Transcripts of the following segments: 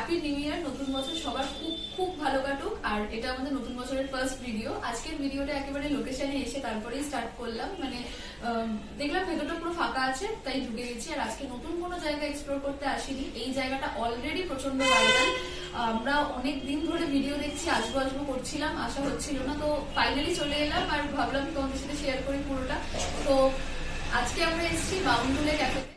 Happy new year. নতুন বছর সবার খুব খুব ভালো কাটুক। আর এটা আমাদের নতুন বছরের ফার্স্ট ভিডিও। আজকের ভিডিওটা একেবারে লোকেশনে এসে তারপরেই স্টার্ট করলাম। মানে দেখলাম ভেতরটা পুরো ফাঁকা আছে, তাই ঢুকে গেছি। আর আজকে নতুন কোনো জায়গা এক্সপ্লোর করতে আসিনি। এই জায়গাটা অলরেডি প্রচন্ড ভাইরাল। আমরা অনেক দিন ধরে ভিডিও দেখছি, আসবো আসবো করছিলাম, আশা হচ্ছিল না। তো ফাইনালি চলে এলাম আর ভাবলাম তোমাদের সাথে শেয়ার করি পুরোটা। তো আজকে আমরা এসেছি বাউন্ডুলে ক্যাফেতে।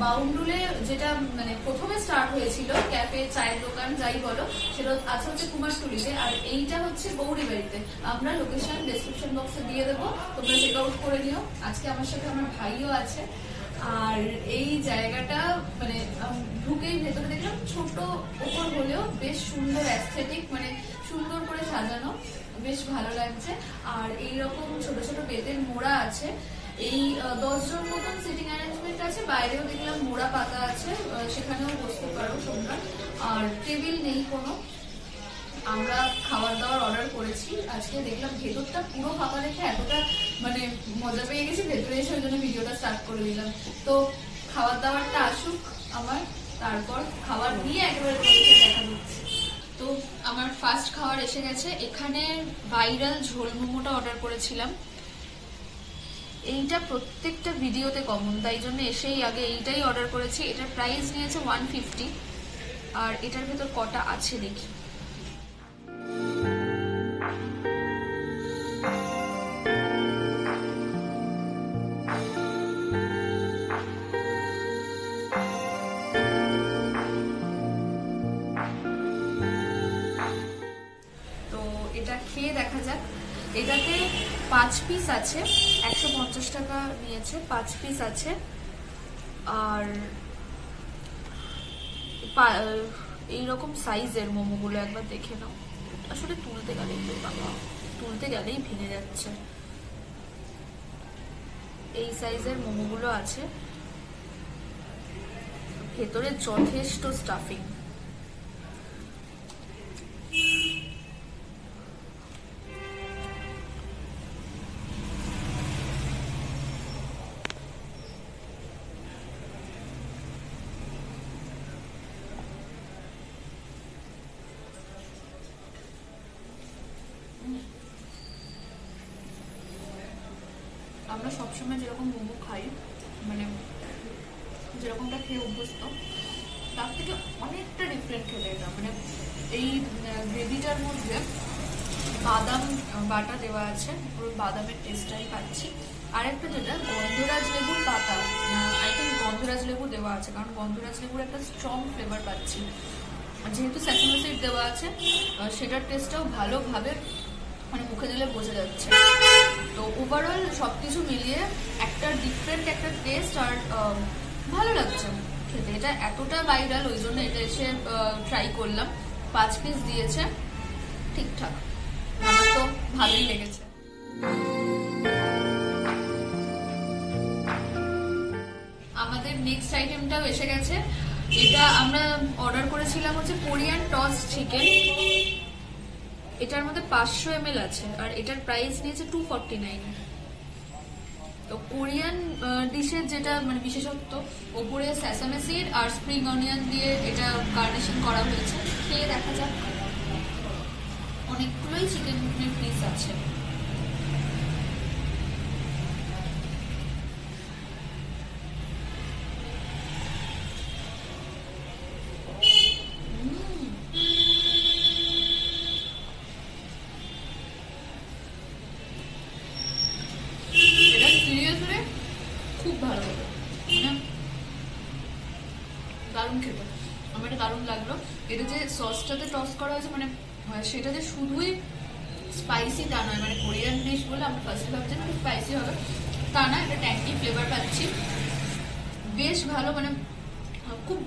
বাউন্ডুলে যেটা মানে প্রথমে স্টার্ট হয়েছিল ক্যাফে, চায়ের দোকান যাই বলো, সেটা আছে হচ্ছে কুমারটুলিতে, আর এইটা হচ্ছে গৌরীবাড়িতে। আমরা লোকেশন ডেসক্রিপশন বক্সে দিয়ে দেবো, তোমরা চেক আউট করে নিও। আজকে আমার সাথে আমার ভাইও আছে। আর এই জায়গাটা মানে ঢুকেই ভেতরে দেখলাম ছোট ওপর হলেও বেশ সুন্দর অ্যাস্থেটিক, মানে সুন্দর করে সাজানো, বেশ ভালো লাগছে। আর এইরকম ছোট ছোট বেতের মোড়া আছে। এই 10 জন মতন সিটিং অ্যারেঞ্জমেন্ট আছে। বাইরেও দেখলাম মোড়া পাতা আছে, সেখানেও বসতে পারো তোমরা। আর টেবিল নেই কোনো। আমরা খাবার দাবার অর্ডার করেছি। আজকে দেখলাম ভেতরটা পুরো ফাঁকা দেখে এতটা মানে মজা পেয়ে গেছি, ভেতরে এসে ওই জন্য ভিডিওটা স্টার্ট করে দিলাম। তো খাবার দাবারটা আসুক আমার, তারপর খাবার নিয়ে একেবারে দেখা দিচ্ছি। তো আমার ফার্স্ট খাবার এসে গেছে। এখানে ভাইরাল ঝোল মোমোটা অর্ডার করেছিলাম। এইটা প্রত্যেকটা ভিডিওতে কমন, তাই জন্য এসেই আগে এইটাই অর্ডার করেছি। এটার প্রাইস নিয়েছে 150। আর এটার ভেতর কটা আছে দেখি। তো এটা খেয়ে দেখা যাক। এটাতে 5 পিস আছে, 150 টাকা নিয়েছে। 5 পিস আছে। আর এইরকম সাইজের মোমোগুলো একবার দেখে নাও। আসলে তুলতে গেলেই ভেঙে যাচ্ছে। এই সাইজের মোমোগুলো আছে। ভেতরে যথেষ্ট স্টাফিং। আমরা সবসময় যেরকম মোমো খাই, মানে যেরকমটা খেয়ে অভ্যস্ত, তার থেকে অনেকটা ডিফারেন্ট খেলে এটা। মানে এই গ্রেভিটার মধ্যে বাদাম বাটা দেওয়া আছে, পুরো বাদামের টেস্টটাই পাচ্ছি। আর একটা যেটা গন্ধরাজ লেবুর পাতা, আই থিঙ্ক গন্ধরাজ লেবু দেওয়া আছে, কারণ গন্ধরাজ লেবুর একটা স্ট্রং ফ্লেভার পাচ্ছি। যেহেতু স্যাসামি সিড দেওয়া আছে, সেটার টেস্টটাও ভালোভাবে মানে মুখে দিলে বোঝা যাচ্ছে। তো ওভারঅল সবকিছু মিলিয়ে একটা ডিফারেন্ট একটা টেস্ট, আর ভালো লাগছে খেতে। এটা এতটা ভাইরাল, ওই জন্য এটা এসে ট্রাই করলাম। 5 পিস দিয়েছে, ঠিকঠাক, আমার তো ভালোই লেগেছে। আমাদের নেক্সট আইটেমটাও এসে গেছে। এটা আমরা অর্ডার করেছিলাম হচ্ছে কোরিয়ান টস চিকেন। এটার মধ্যে 500 ml আছে, আর এটার প্রাইস নিয়েছে 249। তো কোরিয়ান ডিশের যেটা মানে বিশেষত্ব, ওপরে স্যাসামি সিড আর স্প্রিং অনিয়ন দিয়ে এটা গার্নিশিং করা হয়েছে। খেয়ে দেখা যাক। অনেকগুলোই চিকেনের পিস আছে। খুব ভালো হলো, মানে দারুণ খেতে। আমার এটা দারুণ লাগলো। এটা যে সসটাতে টস করা হয়েছে, মানে সেটা যে শুধুই স্পাইসি তা নয়। মানে কোরিয়ান ডিশ বলে আমরা ফার্স্টে ভাবছি না স্পাইসি হবে, তা না। একটা ট্যাঙ্কি ফ্লেভার পাচ্ছি, বেশ ভালো। মানে খুব,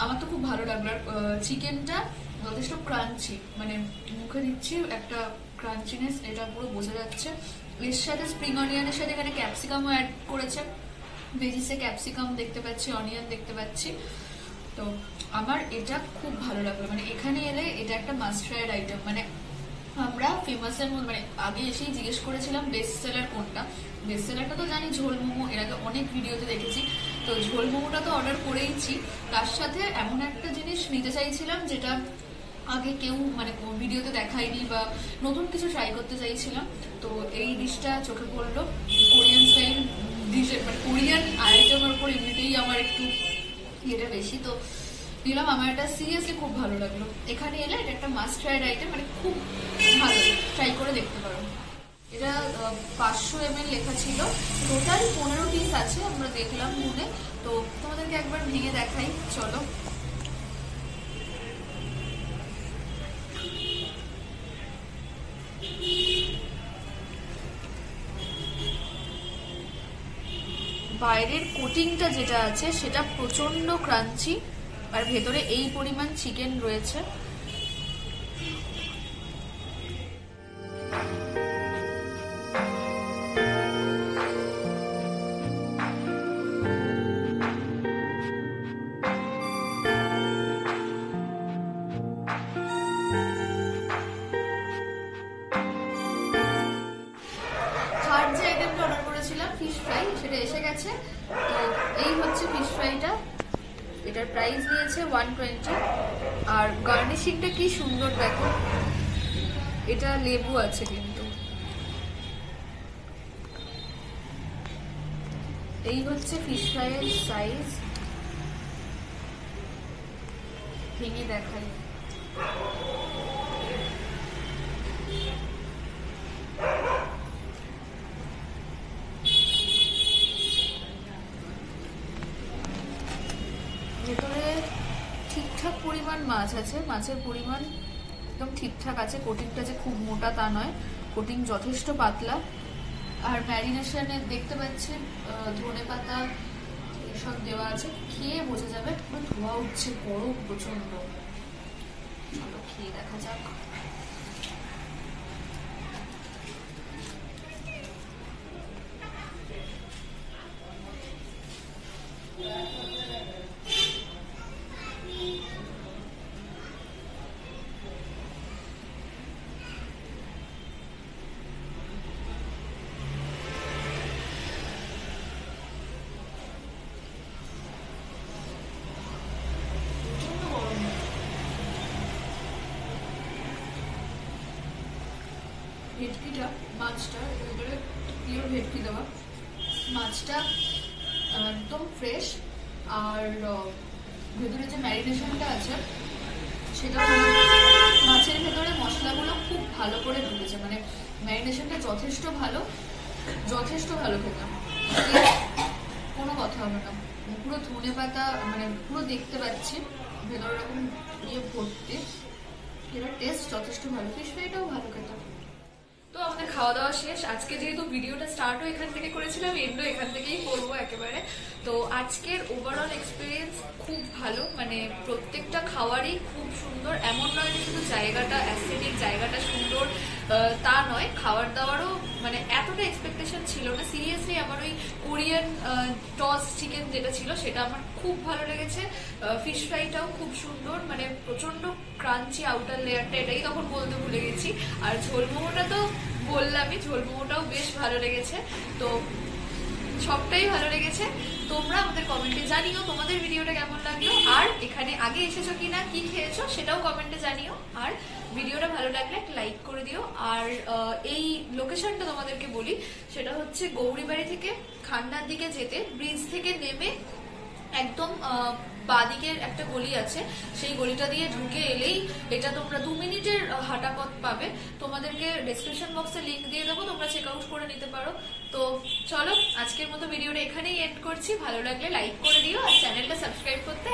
আমার তো খুব ভালো লাগলো। আর চিকেনটা যথেষ্ট ক্রাঞ্চি, মানে মুখে দিচ্ছি একটা ক্রাঞ্চিনেস, এটা পুরো বোঝা যাচ্ছে। এর সাথে স্প্রিং অনিয়নের সাথে এখানে ক্যাপসিকামও অ্যাড করেছে। ভেজিসে ক্যাপসিকাম দেখতে পাচ্ছি, অনিয়ন দেখতে পাচ্ছি। তো আমার এটা খুব ভালো লাগলো, মানে এখানে এলে এটা একটা মাস্ট ট্রাইড আইটেম। মানে আমরা ফেমাসের মধ্যে মানে আগে এসেই জিজ্ঞেস করেছিলাম বেস্ট সেলার কোনটা। বেস্ট সেলারটা তো জানি ঝোল মোমো, এর আগে অনেক ভিডিওতে দেখেছি। তো ঝোল মোমোটা তো অর্ডার করেইছি, তার সাথে এমন একটা জিনিস নিতে চাইছিলাম যেটা আগে কেউ মানে ভিডিওতে দেখায়নি, বা নতুন কিছু ট্রাই করতে চাইছিলাম। তো এই ডিশটা চোখে পড়লো, কোরিয়ান স্টাইল ডিশে মানে কোরিয়ান আইটেমের উপর এমনিতেই আমার একটু ইয়েটা বেশি, তো দিলাম। আমার এটা সিরিয়াসলি খুব ভালো লাগলো। এখানে এলে এটা একটা মাস্ট ট্রাইড আইটেম, মানে খুব ভালো, ট্রাই করে দেখতে পারো। এটা 500 ml লেখা ছিল, টোটাল 15 পিস আছে আমরা দেখলাম গুনে। তো তোমাদেরকে একবার ভেঙে দেখাই, চলো। বাইরের কোটিংটা যেটা আছে সেটা প্রচন্ড ক্রাঞ্চি, আর ভেতরে এই পরিমাণ চিকেন রয়েছে। থার্ড যে আইটেমটা অর্ডার করেছিলাম ফিশ ফ্রাই, সেটা এসে গেছে। তো এই হচ্ছে ফিশ ফ্রাইটা, এটার প্রাইস নিয়েছে 120। আর গার্নিশিংটা কি সুন্দর দেখো, এটা লেবু আছে কিন্তু। এই হচ্ছে ফিশ ফ্রাইয়ের সাইজ, ভেঙে দেখাই। ভেতরে ঠিকঠাক পরিমাণ মাছ আছে, মাছের পরিমাণ একদম ঠিকঠাক আছে। কোটিংটা যে খুব মোটা তা নয়, কোটিং যথেষ্ট পাতলা। আর ম্যারিনেশনে দেখতে পাচ্ছেন ধনেপাতা এসব দেওয়া আছে, খেয়ে বোঝা যাবে। ধোয়া উঠছে, গরম প্রচন্ড। চলো খেয়ে দেখা যাক। ভেটকিটা, মাছটা ভেতরে পিওর ভেটকি দেওয়া, মাছটা একদম ফ্রেশ। আর ভেতরে যে ম্যারিনেশনটা আছে সেটা মাছের ভেতরে মশলাগুলো খুব ভালো করে ঢুকেছে, মানে ম্যারিনেশনটা যথেষ্ট ভালো, যথেষ্ট ভালো খেতে, কোনো কথা হবে না। পুরো ধনে পাতা মানে পুরো দেখতে পাচ্ছি ভেতরে এরকম ইয়ে ভর্তি, এটার টেস্ট যথেষ্ট ভালো। ফিশ ফ্রাইটাও ভালো খেতে। তো আমাদের খাওয়া দাওয়া শেষ। আজকে যেহেতু ভিডিওটা স্টার্টও এখান থেকে করেছিলাম, এন্ডও এখান থেকেই করবো একেবারে। তো আজকের ওভারঅল এক্সপিরিয়েন্স খুব ভালো, মানে প্রত্যেকটা খাওয়ারই খুব সুন্দর। এমন নয় যে শুধু জায়গাটা অ্যাস্থেটিক, জায়গাটা সুন্দর তা নয়, খাবার দাবারও মানে এতটা এক্সপেকটেশন ছিল না। সিরিয়াসলি আমার ওই কোরিয়ান টস চিকেন যেটা ছিল সেটা আমার খুব ভালো লেগেছে। ফিশ ফ্রাইটাও খুব সুন্দর, মানে প্রচন্ড ক্রাঞ্চি আউটার লেয়ারটা, এটাই তখন বলতে ভুলে গেছি। আর ঝোল মোমোটা তো বললামই, ঝোল মোমোটাও বেশ ভালো লেগেছে। তো সবটাই ভালো লেগেছে। তোমরা আমাদের কমেন্টে জানিও তোমাদের ভিডিওটা কেমন লাগলো, আর এখানে আগে এসেছো কিনা, কি খেয়েছো সেটাও কমেন্টে জানিও। আর ভিডিওটা ভালো লাগলে একটা লাইক করে দিও। আর এই লোকেশনটা তোমাদেরকে বলি, সেটা হচ্ছে গৌরীবাড়ি থেকে খান্নার দিকে যেতে ব্রিজ থেকে নেমে একদম বাদিকের একটা গলি আছে, সেই গলিটা দিয়ে ঢুকে এলেই এটা তোমরা 2 মিনিটের হাঁটা পথ পাবে। তোমাদেরকে ডেসক্রিপশন বক্সে লিংক দিয়ে দেবো, তোমরা চেক আউট করে নিতে পারো। তো চলো আজকের মতো ভিডিওটা এখানেই এন্ড করছি। ভালো লাগলে লাইক করে দিও, আর চ্যানেলটা সাবস্ক্রাইব করতে